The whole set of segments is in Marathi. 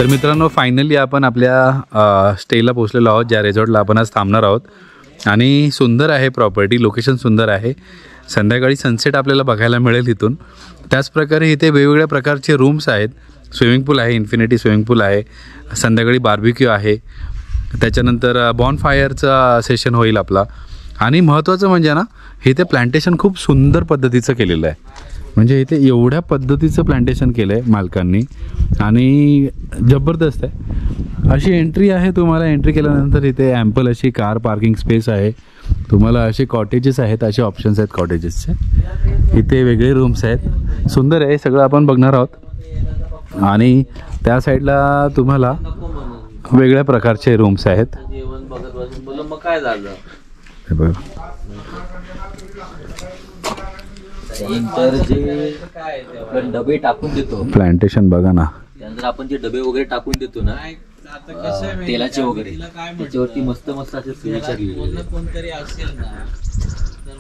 तर मित्रांनो फायनली आपण आपल्या स्टेला पोहोचलेलो आहोत, ज्या रिसॉर्टला आपण आज थांबणार आहोत। आणि सुंदर आहे प्रॉपर्टी, लोकेशन सुंदर आहे, संध्याकाळी सनसेट आपल्याला बघायला मिळेल इथून। त्याचप्रकारे इथे वेगवेगळ्या प्रकारचे रूम्स आहेत, स्विमिंग पूल आहे, इन्फिनिटी स्विमिंग पूल आहे, संध्याकाळी बार्बिक्यू आहे, त्याच्यानंतर बॉनफायरचा सेशन होईल आपला। आणि महत्त्वाचं म्हणजे ना, इथे प्लांटेशन खूप सुंदर पद्धतीचं केलेलं आहे, म्हणजे इथे एवढ्या पद्धतीचं प्लांटेशन केलं आहे मालकांनी आणि जबरदस्त आहे। अशी एंट्री आहे, तुम्हाला एंट्री केल्यानंतर इथे ॲम्पल अशी कार पार्किंग स्पेस आहे, तुम्हाला असे कॉटेजेस आहेत, असे ऑप्शन्स आहेत कॉटेजेसचे, इथे वेगळे रूम्स आहेत, सुंदर आहे सगळं आपण बघणार आहोत। आणि त्या साईडला तुम्हाला वेगळ्या प्रकारचे रूम्स आहेत, काय झालं हे बघा। तर जे आपण डबे टाकून देतो, प्लांटेशन बघा ना, त्यानंतर आपण जे डबे वगैरे टाकून देतो ना तेलाचे वगैरे, त्याच्यावरती मस्त मस्त असे सुविचार लिहिलेले कोणतरी असेल ना।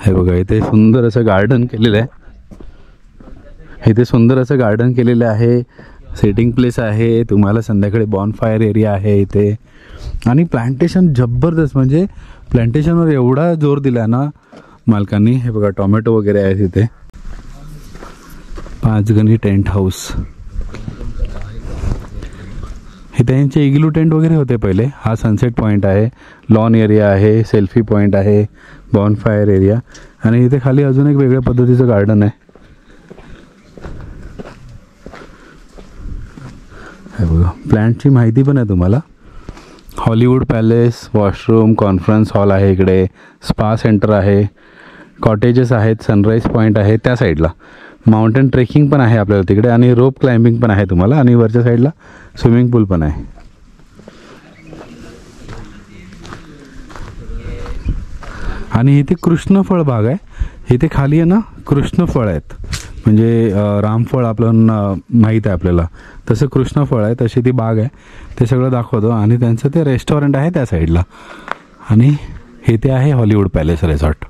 हे बघा, इथे सुंदर असं गार्डन केलेलं आहे, इथे सुंदर असं गार्डन केलेलं आहे, सेटिंग प्लेस आहे, तुम्हाला संध्याकाळी बॉनफायर एरिया आहे इथे। आणि प्लांटेशन जबरदस्त, म्हणजे प्लांटेशनवर एवढा जोर दिला ना मालकांनी। हे बघा, टोमॅटो वगैरे आहेत इथे, 5 गणी टेंट हाऊस, हे त्यांचे इग्लू टेंट वगैरे होते पहिले। हा सनसेट पॉईंट आहे, लॉन एरिया आहे, सेल्फी पॉईंट आहे, बॉनफायर एरिया, आणि इथे खाली अजून एक वेगळ्या पद्धतीचं गार्डन आहे। हे बघा, प्लांटची माहिती पण आहे तुम्हाला। Hollywood palace, washroom, conference hall आहे इकडे, स्पा सेंटर आहे, कॉटेजेस आहेत, सनराईज पॉईंट आहे त्या साईडला, माउंटेन ट्रेकिंग पण आहे आपल्याला तिकडे, आणि रोप क्लाइम्बिंग पण आहे तुम्हाला, आणि वरच्या साईडला स्विमिंग पूल पण आहे। आणि इथे कृष्णफळ बाग आहे, इथे खाली आहे ना कृष्णफळ आहेत, म्हणजे रामफळ आपलं माहीत आहे आपल्याला, तसं कृष्णफळ आहे, तशी ती बाग आहे, ते सगळं दाखवतो। आणि त्यांचं ते रेस्टॉरंट आहे त्या साईडला, आणि इथे आहे हॉलिवूड पॅलेस रिसॉर्ट।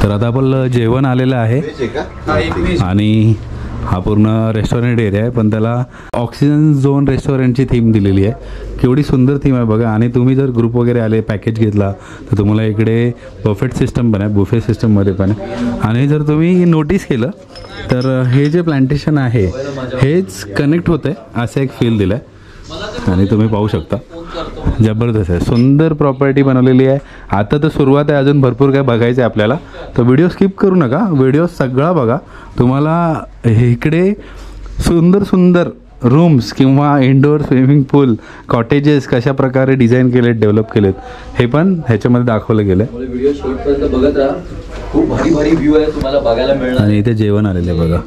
तर आता आपलं जेवण आलेलं आहे, आणि हा पूर्ण रेस्टॉरंट एरिया आहे, पण त्याला ऑक्सिजन झोन रेस्टॉरंटची थीम दिलेली आहे। केवढी सुंदर थीम आहे बघा। आणि तुम्ही जर ग्रुप वगैरे आले, पॅकेज घेतला, तर तुम्हाला इकडे बफेट सिस्टम पण आहे, बुफे सिस्टममध्ये पण आहे। आणि जर तुम्ही नोटीस केलं तर हे जे प्लांटेशन आहे हेच कनेक्ट होतं आहे, असं एक फील दिलं आहे, आणि तुम्ही पाहू शकता, जबरदस्त आहे, सुंदर प्रॉपर्टी बनवलेली आहे। आता तर सुरुवात आहे, अजून भरपूर काय बघायचं आहे आपल्याला, तर व्हिडिओ स्किप करू नका, व्हिडिओ सगळा बघा। तुम्हाला इकडे सुंदर सुंदर रूम्स किंवा इंडोर स्विमिंग पूल, कॉटेजेस कशा प्रकारे डिझाईन केलेत, डेव्हलप केलेत, हे पण ह्याच्यामध्ये दाखवलं गेलं आहे। व्हिडिओ शेवटपर्यंत बघत राहा, खूप भारी भारी व्ह्यू आहे तुम्हाला बघायला मिळणार। आणि इथे जेवण आलेलं आहे बघा,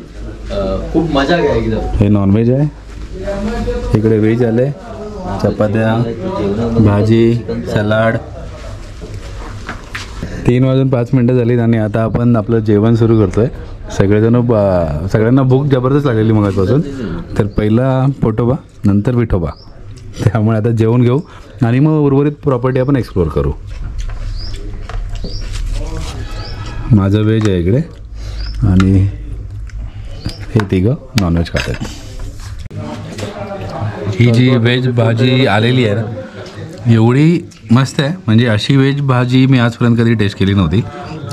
खूप मजा घ्या एकदम। हे नॉनव्हेज आहे, इकडे व्हेज आले, चपात्या, भाजी, सलाड। 3:05 झालीत, आणि आता आपण आपलं जेवण सुरू करतोय। सगळ्यांना भूक जबरदस्त लागलेली मगापासून, तर पहिला पोटोबा, नंतर विठोबा, त्यामुळे आता जेवण घेऊ, आणि मग उर्वरित प्रॉपर्टी आपण एक्सप्लोअर करू। माझं व्हेज आहे इकडे, आणि हे तिघं नॉनव्हेज खातात। ही जी व्हेज भाजी आलेली आहे ना, एवढी मस्त आहे, म्हणजे अशी व्हेज भाजी मी आजपर्यंत कधी टेस्ट केली नव्हती,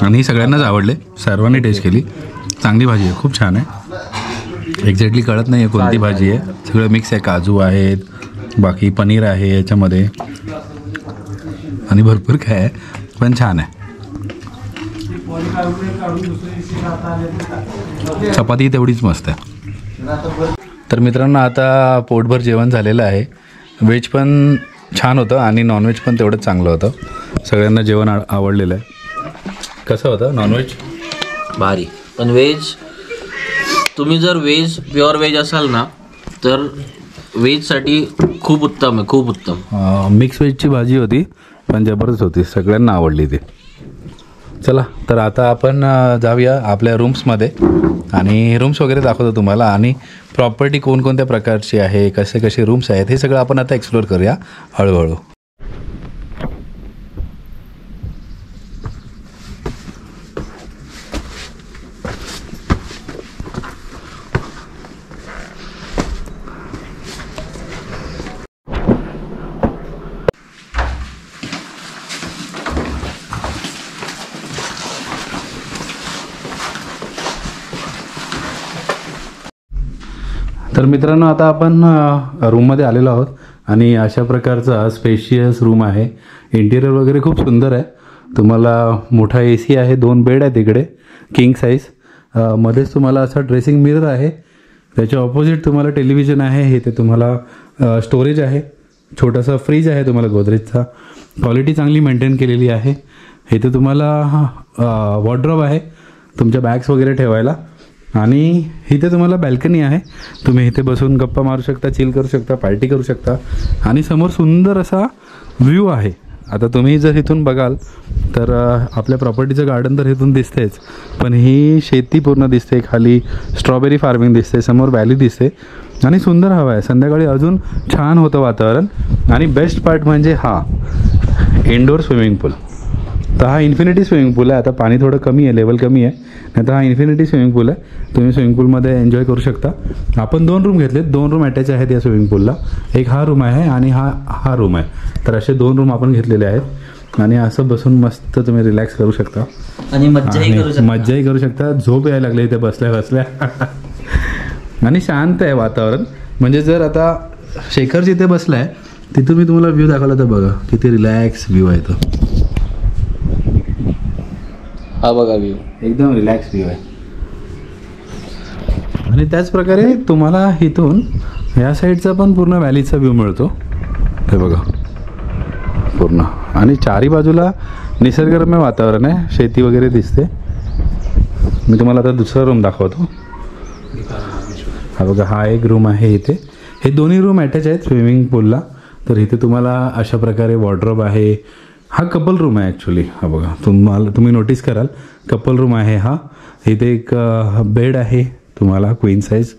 आणि सगळ्यांनाच आवडले, सर्वांनी टेस्ट केली, चांगली भाजी आहे, खूप छान आहे। एक्झॅक्टली कळत नाही आहे कोणती भाजी आहे, सगळं मिक्स आहे, काजू आहेत, बाकी पनीर आहे याच्यामध्ये, आणि भरपूर काय आहे, पण छान आहे। चपाती तेवढीच मस्त आहे। तर मित्रांनो, आता पोटभर जेवण झालेलं आहे, व्हेज पण छान होतं आणि नॉनव्हेज पण तेवढंच चांगलं होतं, सगळ्यांना जेवण आवडलेलं आहे। कसं होतं नॉनव्हेज? भारी, पण व्हेज तुम्ही जर प्युअर व्हेज असाल ना, तर व्हेजसाठी खूप उत्तम आहे, खूप उत्तम। मिक्स व्हेजची भाजी होती, पण जबरदस्त होती, सगळ्यांना आवडली ती। चला, तर आता आपण जाऊया आपल्या रूम्समध्ये, आणि रूम्स वगैरे दाखवतो तुम्हाला, आणि प्रॉपर्टी कोणकोणत्या प्रकारची आहे, कसे कसे रूम्स आहेत, हे सगळं आपण आता एक्सप्लोअर करूया हळूहळू। तर मित्रांनो आता आपण रूममध्ये आलेलो आहोत आणि अशा प्रकारचा स्पेशियस रूम आहे. इंटिरियर वगैरे खूप सुंदर आहे. तुम्हाला मोठा AC आहे, 2 बेड आहेत इकडे किंग साईज. मध्येच तुम्हाला असा ड्रेसिंग मिरर आहे. त्याच्या ऑपोजिट तुम्हाला टेलिव्हिजन आहे. इथे तुम्हाला स्टोरेज आहे. छोटासा फ्रीज आहे तुम्हाला गोदरेजचा. क्वालिटी चांगली मेंटेन केलेली आहे. इथे तुम्हाला वॉर्डरोब आहे तुमच्या बॅग्स वगैरे ठेवायला. आणि इथे तुम्हाला बॅल्कनी आहे. तुम्ही इथे बसून गप्पा मारू शकता, चिल करू शकता, पार्टी करू शकता. आणि समोर सुंदर असा व्ह्यू आहे. आता तुम्ही जर इथून बघाल तर आपल्या प्रॉपर्टीचं गार्डन तर इथून दिसतेच, पण ही शेती पूर्ण दिसते. खाली स्ट्रॉबेरी फार्मिंग दिसते, समोर व्हॅली दिसते आणि सुंदर हवा आहे. संध्याकाळी अजून छान होतं वातावरण. आणि बेस्ट पार्ट म्हणजे हा इंडोर स्विमिंग पूल. तर हा इन्फिनिटी स्विमिंग पूल आहे. आता पाणी थोडं कमी आहे, लेवल कमी आहे, नाही तर हा इन्फिनिटी स्विमिंग पूल आहे. तुम्ही स्विमिंग पूलमध्ये एन्जॉय करू शकता. आपण 2 रूम घेतलेत. 2 रूम अटॅच आहेत या स्विमिंग पूलला. एक हा रूम आहे आणि हा रूम आहे. तर असे 2 रूम आपण घेतलेले आहेत आणि असं बसून मस्त तुम्ही रिलॅक्स करू शकता आणि मज्जाही करू शकता. झोप यायला लागली इथे बसल्या बसल्या. आणि शांत आहे वातावरण. म्हणजे जर आता शेखर जिथे बसला आहे तिथून मी तुम्हाला व्ह्यू दाखवला तर बघा किती रिलॅक्स व्ह्यू आहे तो. हा बघा व्ह्यू, एकदम रिलॅक्स व्ह्यू आहे. आणि त्याच प्रकारे तुम्हाला इथून ह्या साईडचा पण पूर्ण व्हॅलीचा व्ह्यू मिळतो. हे बघा पूर्ण. आणि चारी बाजूला निसर्गरम्य वातावरण आहे. शेती वगैरे दिसते. मी तुम्हाला आता दुसरा रूम दाखवतो. हा बघा, हा एक रूम आहे इथे. हे दोन्ही रूम अटॅच आहेत स्विमिंग पूलला. तर इथे तुम्हाला अशा प्रकारे वॉर्डरोब आहे. हा कपल रूम आहे ॲक्च्युली. हा बघा, तुम्ही नोटीस कराल कपल रूम आहे हा. इथे एक बेड आहे तुम्हाला क्वीन साईज.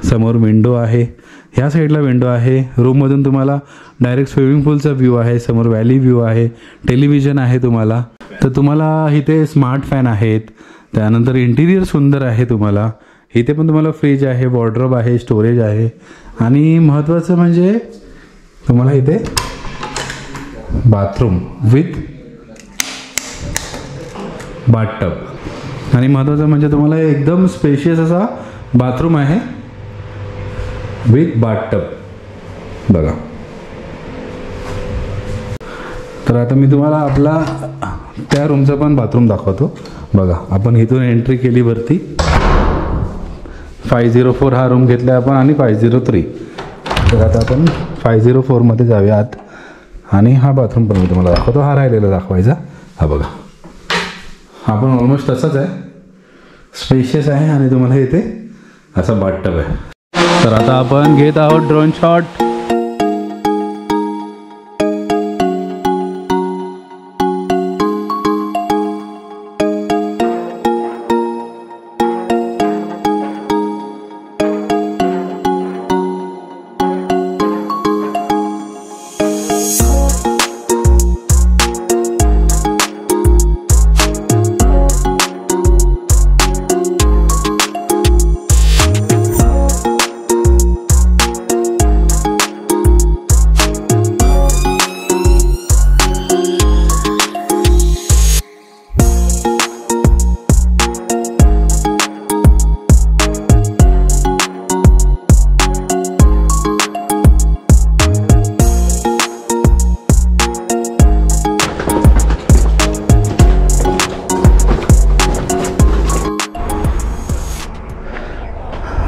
समोर विंडो आहे, ह्या साईडला विंडो आहे. रूममधून तुम्हाला डायरेक्ट स्विमिंग पूलचा व्ह्यू आहे. समोर व्हॅली व्ह्यू आहे. टेलिव्हिजन आहे तुम्हाला. तर तुम्हाला इथे स्मार्ट फॅन आहेत. त्यानंतर इंटिरियर सुंदर आहे तुम्हाला. इथे पण तुम्हाला फ्रीज आहे, वॉर्डरोब आहे, स्टोरेज आहे. आणि महत्त्वाचं म्हणजे तुम्हाला इथे बाथरूम विथ बाथटब. आणि महत्त्वाचं म्हणजे तुम्हाला एकदम स्पेशियस असा बाथरूम आहे विथ बाथटब. बघा. तर आता मी तुम्हाला आपला त्या रूमचा पण बाथरूम दाखवतो. बघा, आपण इथून एंट्री केली वरती. 504 हा रूम घेतला आपण आणि 503. तर आता आपण 504मध्ये जाऊया आत. आणि हा बाथरूम पण मी तुम्हाला दाखवतो. हा राहिलेला दाखवायचा. हा बघा, हा पण ऑलमोस्ट तसाच आहे. स्पेशियस आहे आणि तुम्हाला इथे असा बाथटब आहे. तर आता आपण घेत आहोत ड्रोन शॉट.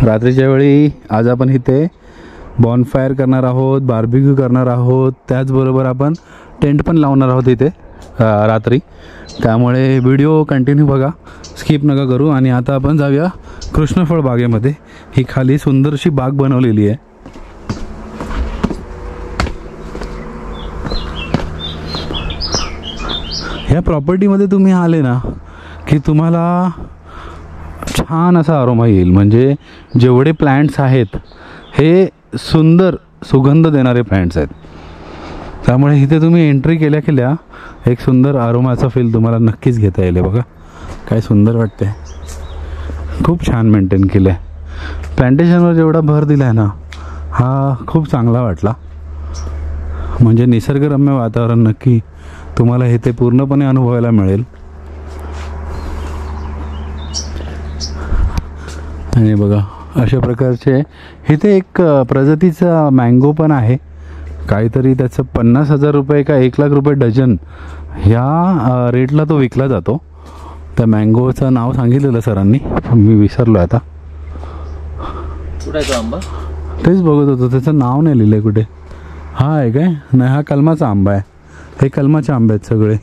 रात्रीच्या वेळी आज आपण इथे बॉनफायर करणार आहोत, बार्बिक्यू करणार आहोत. त्याचबरोबर आपण टेंट पण लावणार आहोत इथे रात्री. त्यामुळे व्हिडिओ कंटिन्यू बघा, स्किप नका करू. आणि आता आपण जाऊया कृष्णफळ बागेमध्ये. ही खाली सुंदरशी बाग बनवलेली आहे. ह्या प्रॉपर्टीमध्ये तुम्ही आले ना की तुम्हाला छान असा अरोमा येईल. म्हणजे जेवढे प्लॅन्ट्स आहेत हे सुंदर सुगंध देणारे प्लॅन्ट्स आहेत. त्यामुळे इथे तुम्ही एंट्री केल्या केल्या एक सुंदर अरोमाचा फील तुम्हाला नक्कीच घेता येईल. बघा काय सुंदर वाटते. खूप छान मेंटेन केलं आहे. प्लॅन्टेशनवर जेवढा भर दिला आहे ना हा खूप चांगला वाटला. म्हणजे निसर्गरम्य वातावरण नक्की तुम्हाला इथे पूर्णपणे अनुभवायला मिळेल. आणि बघा अशा प्रकारचे इथे एक प्रजातीचा मँगो पण आहे, काहीतरी त्याचं 50,000 रुपये का 1,00,000 रुपये डझन ह्या रेटला तो विकला जातो. त्या मँगोचं नाव सांगितलेलं सरांनी, मी विसरलो आता. कुठे आहे तो आंबा? तेच बघत होतो, त्याचं नाव नाही लिहिलं आहे कुठे. हा आहे काय? नाही, हा कलमाचा आंबा आहे. हे कलमाचे आंबे आहेत सगळे.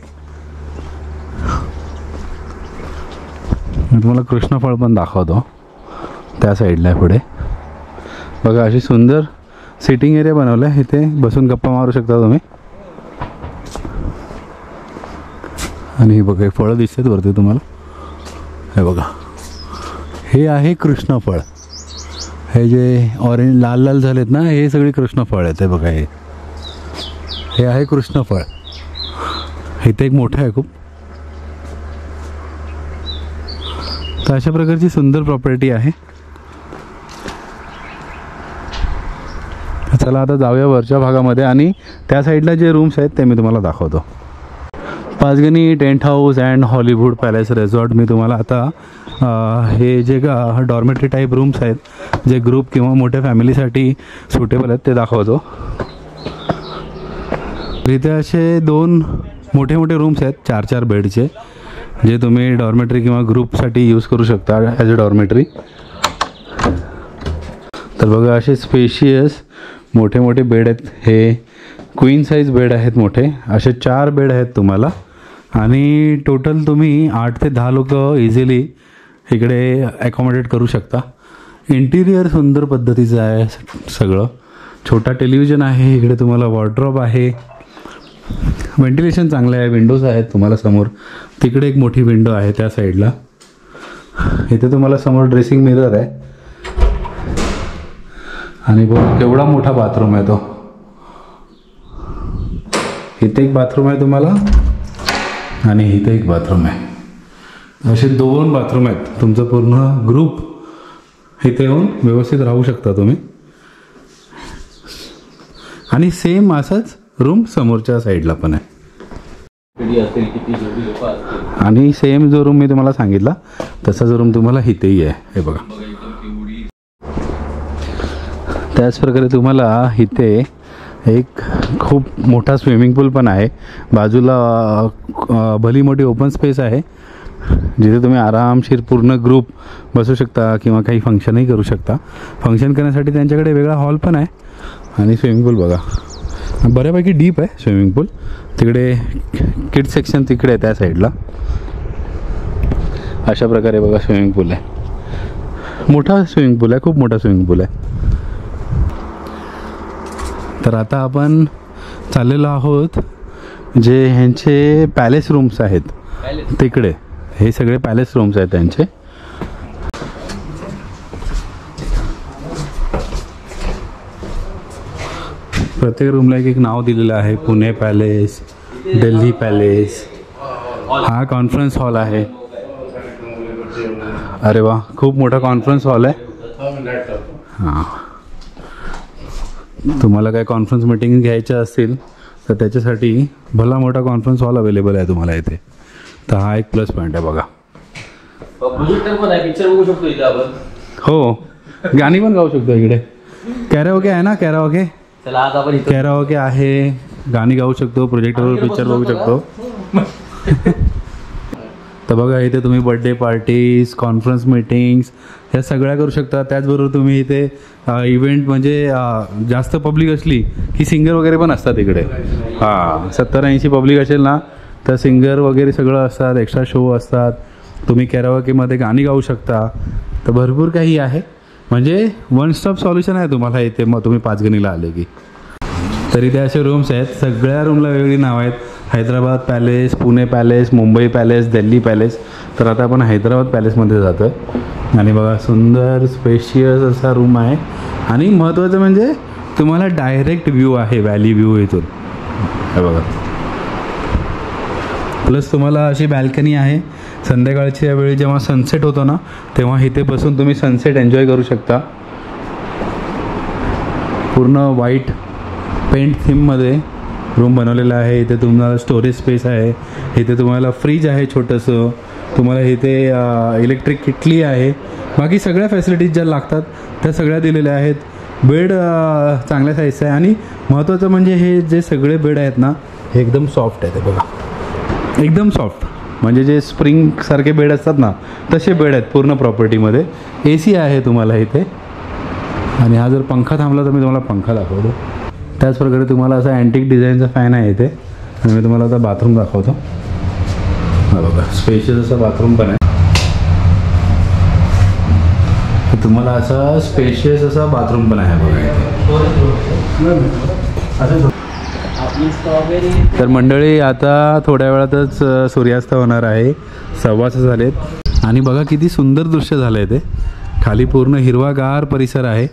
मी तुम्हाला कृष्णफळ पण दाखवतो, त्या साईडला आहे पुढे. बघा अशी सुंदर सिटिंग एरिया बनवला आहे, इथे बसून गप्पा मारू शकता तुम्ही. आणि हे बघा फळं दिसतात वरती तुम्हाला. हे बघा, हे आहे कृष्णफळ. हे जे ऑरेंज लाल लाल झालेत ना, हे सगळे कृष्णफळ आहेत. हे बघा, हे आहे कृष्णफळ. इथे एक मोठं आहे खूप. तर अशा प्रकारची सुंदर प्रॉपर्टी आहे. चला आता जाऊया वरच्या भागामध्ये आणि त्या साईडला जे रूम्स आहेत ते मी तुम्हाला दाखवतो. Panchgani tent house and Hollywood palace resort. मी तुम्हाला आता हे जे डॉर्मेटरी टाईप रूम्स आहेत जे ग्रुप किंवा मोठ्या फॅमिलीसाठी सुटेबल आहेत ते दाखवतो. इथे असे 2 मोठे मोठे रूम्स आहेत 4-4 बेडचे, जे तुम्ही डॉर्मेटरी किंवा ग्रुपसाठी यूज करू शकता ॲज अ डॉर्मेटरी. तर बघा असे स्पेशियस मोठे मोठे बेड आहेत. हे क्वीन साईज बेड आहेत मोठे, असे 4 बेड आहेत तुम्हाला. आणि टोटल तुम्ही 8 ते 10 लोक इझिली इकडे ॲकोमोडेट करू शकता. इंटिरियर सुंदर पद्धतीचं आहे सगळं. छोटा टेलिव्हिजन आहे इकडे, तुम्हाला वॉर्डरोब आहे, व्हेंटिलेशन चांगलं आहे, विंडोज आहेत तुम्हाला समोर. तिकडे एक मोठी विंडो आहे त्या साईडला. इथे तुम्हाला समोर ड्रेसिंग मिरर आहे. आणि बघ केवढा मोठा बाथरूम आहे तो. इथे एक बाथरूम आहे तुम्हाला आणि इथे एक बाथरूम आहे. असे 2 बाथरूम आहेत. तुमचं पूर्ण ग्रुप इथे येऊन व्यवस्थित राहू शकता तुम्ही. आणि सेम असाच रूम समोरच्या साईडला पण आहे. आणि सेम जो रूम मी तुम्हाला सांगितला तसाच रूम तुम्हाला इथेही आहे. हे बघा, त्याच प्रकारे तुम्हाला इथे एक खूप मोठा स्विमिंग पूल पण आहे. बाजूला भली मोठी ओपन स्पेस आहे जिथे तुम्ही आरामशीर पूर्ण ग्रुप बसू शकता किंवा काही फंक्शनही करू शकता. फंक्शन करण्यासाठी त्यांच्याकडे वेगळा हॉल पण आहे. आणि स्विमिंग पूल बघा बऱ्यापैकी डीप आहे स्विमिंग पूल. तिकडे किड्स सेक्शन तिकडे आहे त्या साईडला. अशा प्रकारे बघा स्विमिंग पूल आहे. मोठा स्विमिंग पूल आहे, खूप मोठा स्विमिंग पूल आहे. तर आता आपण चाललेलो आहोत जे ह्यांचे पॅलेस रूम्स आहेत तिकडे. हे सगळे पॅलेस रूम्स आहेत त्यांचे. प्रत्येक रूमला एक नाव दिलेलं आहे. Pune palace, Delhi palace. हा कॉन्फरन्स हॉल आहे. अरे वा, खूप मोठा कॉन्फरन्स हॉल आहे. हां, तुम्हाला काय कॉन्फरन्स मीटिंग घ्यायच्या असतील तर त्याच्यासाठी भला मोठा कॉन्फरन्स हॉल अवेलेबल आहे तुम्हाला इथे. तर हा एक प्लस पॉईंट आहे बघा. प्रोजेक्टर पण आहे, पिक्चर बघू शकतो इथे आपण. हो, गाणी पण गाऊ शकतो इकडे. कॅराओके आहे ना, कॅराओके. चला आज आपण कॅराओके आहे, गाणी गाऊ शकतो, प्रोजेक्टरवर पिक्चर बघू शकतो. तर बघा इथे तुम्ही बर्थडे पार्टीज, कॉन्फरन्स मीटिंग्स ह्या सगळ्या करू शकता. त्याचबरोबर तुम्ही इथे इव्हेंट म्हणजे जास्त पब्लिक असली की सिंगर वगैरे पण असतात इकडे. हां, 70-80 पब्लिक असेल ना तर सिंगर वगैरे सगळं असतात, एक्स्ट्रा शो असतात. तुम्ही कॅराओकेमध्ये गाणी गाऊ शकता. तर भरपूर काही आहे, म्हणजे वन स्टॉप सॉल्युशन आहे तुम्हाला इथे. मग तुम्ही पाचगणीला आले की तरी ते असे रूम्स आहेत. सगळ्या रूमला वेगळी नावं आहेत. Hyderabad palace, Pune palace, Mumbai palace, Delhi palace. तर आता आपण हैदराबाद पॅलेसमध्ये जातो. आणि बघा सुंदर स्पेशियस असा रूम आहे. आणि महत्त्वाचं म्हणजे तुम्हाला डायरेक्ट व्ह्यू आहे, व्हॅली व्ह्यू इथून. हे बघा, प्लस तुम्हाला अशी बॅल्कनी आहे. संध्याकाळच्या वेळी जेव्हा सनसेट होतो ना तेव्हा इथे बसून तुम्ही सनसेट एन्जॉय करू शकता. पूर्ण व्हाईट पेंट थीममध्ये रूम बनवलेला आहे. इथे तुम्हाला स्टोरेज स्पेस आहे. इथे तुम्हाला फ्रीज आहे छोटंसं. तुम्हाला इथे इलेक्ट्रिक किटली आहे. बाकी सगळ्या फॅसिलिटीज ज्या लागतात त्या सगळ्या दिलेल्या आहेत. बेड चांगल्या साईजचं आहे आणि महत्त्वाचं म्हणजे हे जे सगळे बेड आहेत ना हे एकदम सॉफ्ट आहेत. बघा एकदम सॉफ्ट, म्हणजे जे स्प्रिंगसारखे बेड असतात ना तसे बेड आहेत पूर्ण प्रॉपर्टीमध्ये. AC आहे तुम्हाला इथे. आणि हा जर पंखा थांबला तर मी तुम्हाला पंखा दाखवतो. त्याचप्रकारे तुम्हाला असा अँटिक डिझाईनचा फॅन आहे इथे. आणि मी तुम्हाला आता बाथरूम दाखवतो. हा बघा स्पेशियस असा बाथरूम पण आहे. तुम्हाला असा स्पेशियस असा बाथरूम पण आहे बघा इथे. तर मंडळी आता थोड्या वेळातच सूर्यास्त होणार आहे. 6:15 झालेत आणि बघा किती सुंदर दृश्य झालं आहे ते. खाली पूर्ण हिरवागार परिसर आहे.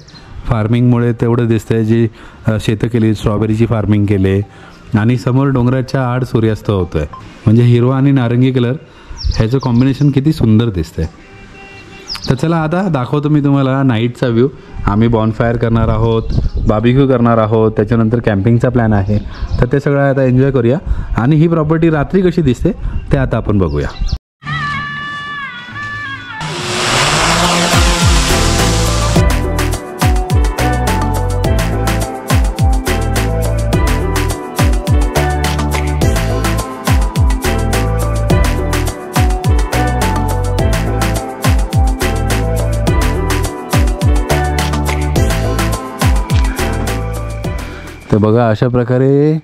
फार्मिंगमुळे तेवढं दिसतंय. जी शेतं केली, स्ट्रॉबेरीची फार्मिंग केले आणि समोर डोंगराच्या आड सूर्यास्त होतो आहे. म्हणजे हिरवा आणि नारंगी कलर ह्याचं कॉम्बिनेशन किती सुंदर दिसतंय. तर चला आता दाखवतो मी तुम्हाला नाईटचा व्ह्यू. आम्ही बॉनफायर करणार आहोत, बार्बिक्यू करणार आहोत, त्याच्यानंतर कॅम्पिंगचा प्लॅन आहे. तर ते सगळं आता एन्जॉय करूया. आणि ही प्रॉपर्टी रात्री कशी दिसते ते आता आपण बघूया. तर बघा अशा प्रकारे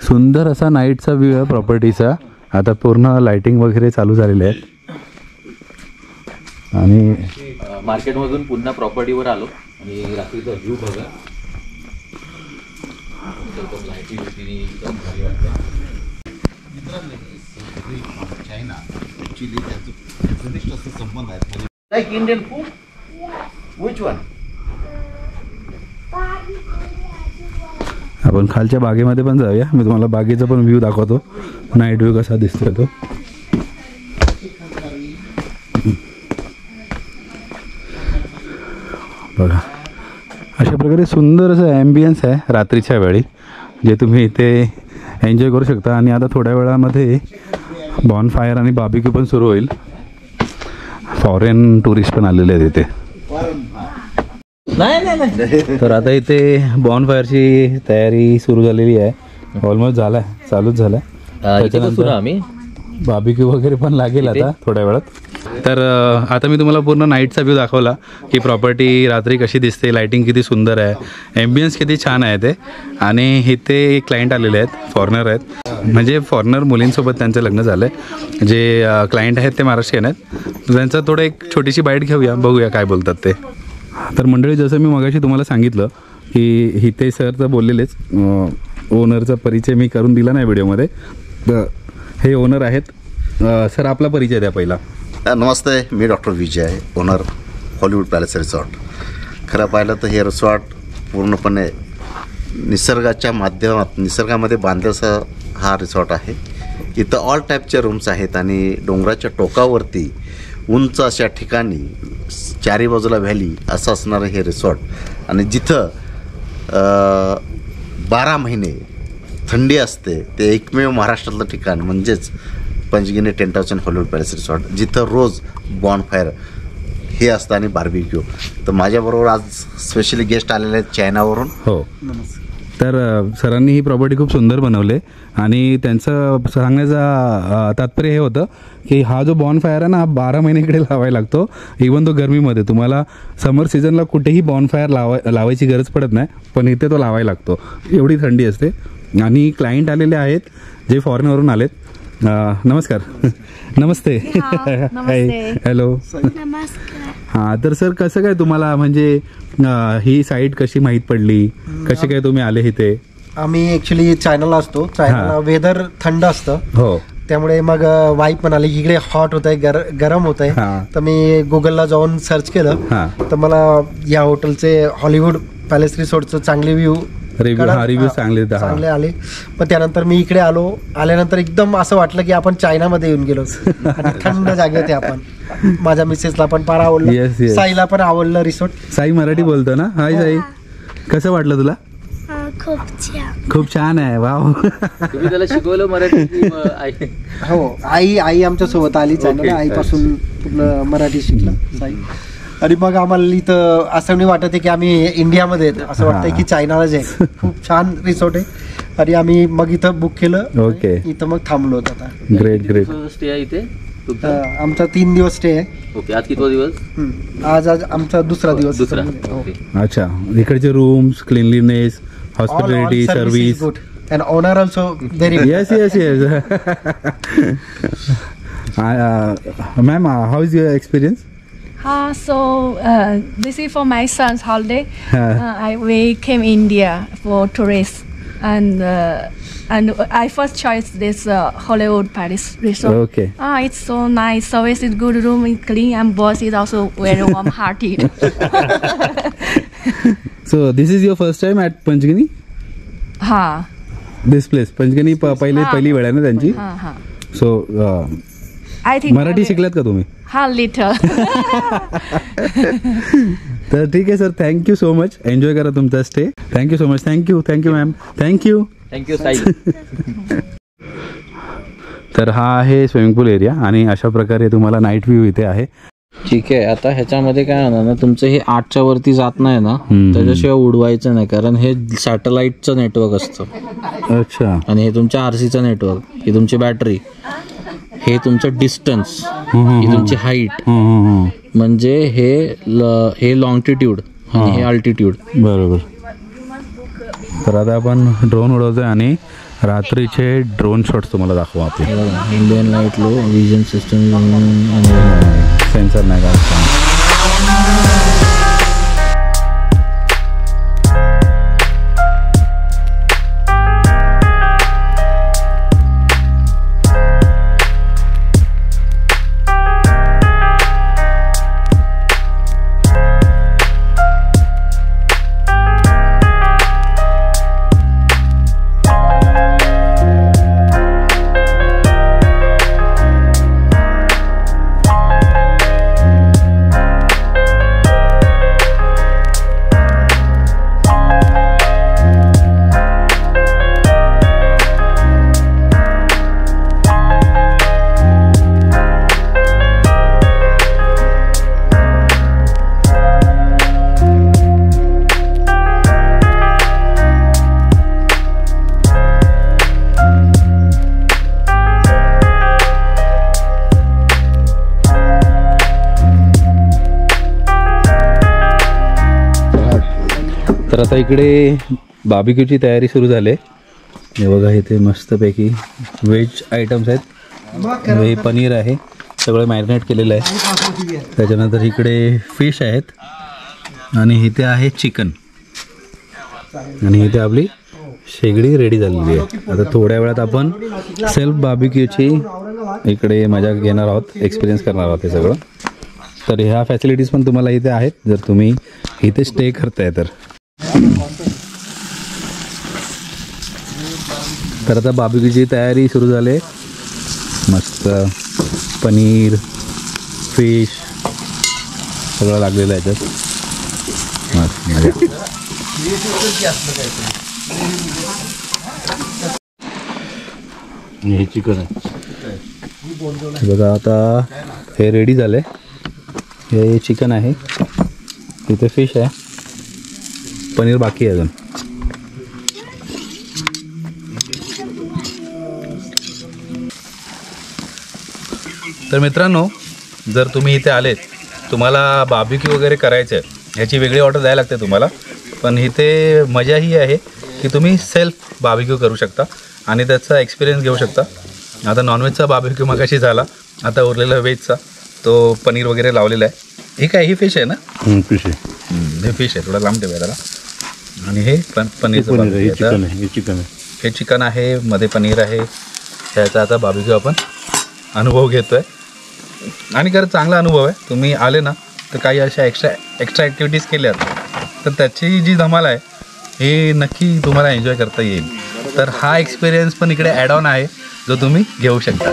सुंदर असा नाईटचा व्ह्यू आहे प्रॉपर्टीचा. आता पूर्ण लाईटिंग वगैरे चालू झालेले आहेत. आणि मार्केटमधून पुन्हा प्रॉपर्टीवर आलो आणि रात्रीचा व्ह्यू बघा. Like Indian food. Which one? आपण खालच्या बागेमध्ये पण जाऊया. मी तुम्हाला बागेचा पण व्ह्यू दाखवतो. नाईट व्ह्यू कसा दिसतोय तो. बघा अशा प्रकारे सुंदर असं ॲम्बियन्स आहे रात्रीच्या वेळी, जे तुम्ही इथे एन्जॉय करू शकता. आणि आता थोड्या वेळामध्ये बॉनफायर आणि बार्बिक्यू पण सुरू होईल. फॉरेन टुरिस्ट पण आलेले आहेत इथे. नाही. तर आता इथे बॉनफायरची तयारी सुरू झालेली आहे. ऑलमोस्ट झाला आहे, चालूच झाला आहे. त्याच्यानंतर आम्ही बार्बिक्यू वगैरे पण लागेल आता थोड्या वेळात. तर आता मी तुम्हाला पूर्ण नाईटचा व्ह्यू दाखवला की प्रॉपर्टी रात्री कशी दिसते, लाईटिंग किती सुंदर आहे, ॲम्बियन्स किती छान आहे ते. आणि इथे क्लायंट आलेले आहेत, फॉरेनर आहेत. म्हणजे फॉरेनर मुलींसोबत त्यांचं लग्न झालं आहे. जे क्लायंट आहेत ते महाराष्ट्रीयन आहेत. त्यांचं थोडं एक छोटीशी बाईट घेऊया, बघूया काय बोलतात ते. तर मंडळी जसं मी मगाशी तुम्हाला सांगितलं की इथे सर तर बोललेलेच, ओनरचा परिचय मी करून दिला नाही व्हिडिओमध्ये. तर हे ओनर आहेत. सर आपला परिचय द्या पहिला. नमस्ते, मी डॉक्टर विजय, ओनर हॉलिवूड पॅलेस रिसॉर्ट. खरं पाहिलं तर हे रिसॉर्ट पूर्णपणे निसर्गाच्या माध्यमात, निसर्गामध्ये बांधलेला हा रिसॉर्ट आहे. इथं ऑल टाईपचे रूम्स आहेत आणि डोंगराच्या टोकावरती उंच अशा ठिकाणी चारी बाजूला व्हॅली असं असणारं हे रिसॉर्ट. आणि जिथं 12 महिने थंडी असते, ते एकमेव महाराष्ट्रातलं ठिकाण म्हणजेच Panchgani tent house and Hollywood palace resort, जिथं रोज बॉनफायर हे असतं आणि बार्बिक्यू. तर माझ्याबरोबर आज स्पेशली गेस्ट आलेले आहेत चायनावरून. हो, तर सरांनी ही प्रॉपर्टी खूप सुंदर बनवले. आणि त्यांचं सांगण्याचं तात्पर्य हे होतं की हा जो बॉनफायर आहे ना, हा 12 महिन्याकडे लावायला लागतो. इवन तो गरमीमध्ये तुम्हाला समर सीझनला कुठेही बॉनफायर लावायची गरज पडत नाही, पण इथे तो लावायला लागतो, एवढी थंडी असते. आणि क्लायंट आलेले आहेत जे फॉरेनवरून आलेत. नमस्कार. नमस्ते. हॅलो. हां, तर सर कसं काय तुम्हाला म्हणजे ही साईट कशी माहीत पडली, कसे काय तुम्ही आले इथे? आम्ही ॲक्च्युली चायनाला असतो. चायनाला वेदर थंड असतं. हो, त्यामुळे मग वाईफ म्हणाली इकडे हॉट होत आहे, गरम होत आहे. तर मी गुगलला जाऊन सर्च केलं. तर मला या हॉटेलचे हॉलिवूड पॅलेस रिसॉर्टचं चांगले रिव्ह्यू चांगले आले. पण त्यानंतर मी इकडे आल्यानंतर एकदम असं वाटलं की आपण चायनामध्ये येऊन गेलो. आणि थंड जागे होते आपण. माझ्या मिसेसला पण फार आवडलं, साईला पण आवडलं रिसॉर्ट. साई मराठी बोलतो ना? हाय साई, कसं वाटलं तुला? खूप छान आहे. वाव. तुम्ही त्याला शिकवलं मराठी की आई? हो, आई आमच्या सोबत आलीच आहे Okay. ना, आईपासून पूर्ण मराठी शिकलं साई. आणि मग आम्हाला इथं असं नाही वाटत आहे की आम्ही इंडियामध्ये आहेत, असं वाटतंय की चायनालाच आहे. खूप छान रिसॉर्ट आहे. आणि आम्ही मग इथं बुक केलं. ओके. इथं मग थांबलो होतो आता. ग्रेट. स्टे आहे इथे तुमचा? आमचा 3 दिवस स्टे आहे. ओके. आज कितवा दिवस? आज आमचा दुसरा दिवस. दुसरा. हो. ओके. अच्छा, इकडचे rooms, cleanliness, hospitality, All service is service. good. And owner also very good. Yes. Ma'am, how is your experience? This is for my son's holiday. We came India for tourists, and I first chose this Hollywood Palace Resort. Okay. It's so nice. Service is good, room is clean, and boss is also very warm-hearted. So this is your first time at Panchgani? This place, Panchgani पहिली वेळ आहे ना त्यांची. So I think मराठी शिकलात का तुम्ही? little. तर ठीक आहे sir, thank you so much. Enjoy करा तुमचा stay. Thank you so much. Thank you ma'am. Thank you Sai. तर हा आहे स्विमिंग पूल एरिया आणि अशा प्रकारे तुम्हाला नाईट व्ह्यू इथे आहे. ठीक आहे. आता ह्याच्यामध्ये काय होणार ना, तुमचं हे 8च्या वरती जात नाही ना, त्याच्याशिवाय उडवायचं नाही, कारण हे सॅटेलाइटचं नेटवर्क असतं. अच्छा. आणि हे तुमच्या RCचं नेटवर्क, ही तुमची बॅटरी, हे तुमचं डिस्टन्स, ही तुमची हाईट, म्हणजे हे लॉंगिट्यूड आणि हे अल्टिट्यूड. बरोबर. तर आता आपण ड्रोन उडवतोय आणि रात्रीचे ड्रोन शॉट्स तुम्हाला दाखवू आपले. Indian light low vision system sensor नाही का. तर आता इकडे बार्बिक्यूची तयारी सुरू झाली आहे. हे बघा, इथे मस्तपैकी व्हेज आयटम्स आहेत. हे पनीर आहे, सगळं मॅरिनेट केलेलं आहे. त्याच्यानंतर इकडे फिश आहेत आणि इथे आहे चिकन आणि इथे आपली शेगडी रेडी झालेली आहे. आता थोड्या वेळात आपण सेल्फ बार्बिक्यूची इकडे मजा घेणार आहोत, एक्सपिरियन्स करणार आहोत हे सगळं. तर ह्या फॅसिलिटीज पण तुम्हाला इथे आहेत जर तुम्ही इथे स्टे करताय तर. तर आता बार्बिक्यूची तयारी सुरू झाली आहे. मस्त पनीर, फिश सगळं लागलेलं आहे त्याच्यात. मस्त मजा. हे चिकन आहे बघा. आता हे रेडी झालं आहे. हे चिकन आहे, इथे फिश आहे, पनीर बाकी आहे अजून. तर मित्रांनो, जर तुम्ही इथे आलेत, तुम्हाला बार्बिक्यू वगैरे करायचं आहे, ह्याची वेगळी ऑर्डर द्यायला लागते तुम्हाला. पण इथे मजा ही आहे की तुम्ही सेल्फ बार्बिक्यू करू शकता आणि त्याचा एक्सपिरियन्स घेऊ शकता. आता नॉनव्हेजचा बार्बिक्यू मगाशी झाला, आता उरलेला व्हेजचा तो पनीर वगैरे लावलेला आहे. हे काय, ही फिश आहे ना? फिश आहे. हे फिश आहे, थोडा लांब ठेवाय त्याला. आणि हे पनीरचं हे चिकन आहे, मध्ये पनीर आहे. ह्याचा आता बार्बिक्यू आपण अनुभव घेतो आहे आणि खरं चांगला अनुभव आहे. तुम्ही आले ना तर काही अशा एक्स्ट्रा ॲक्टिव्हिटीज केल्यात तर त्याची जी धमाल आहे ही नक्की तुम्हाला एन्जॉय करता येईल. तर हा एक्सपिरियन्स पण इकडे ॲड ऑन आहे जो तुम्ही घेऊ शकता.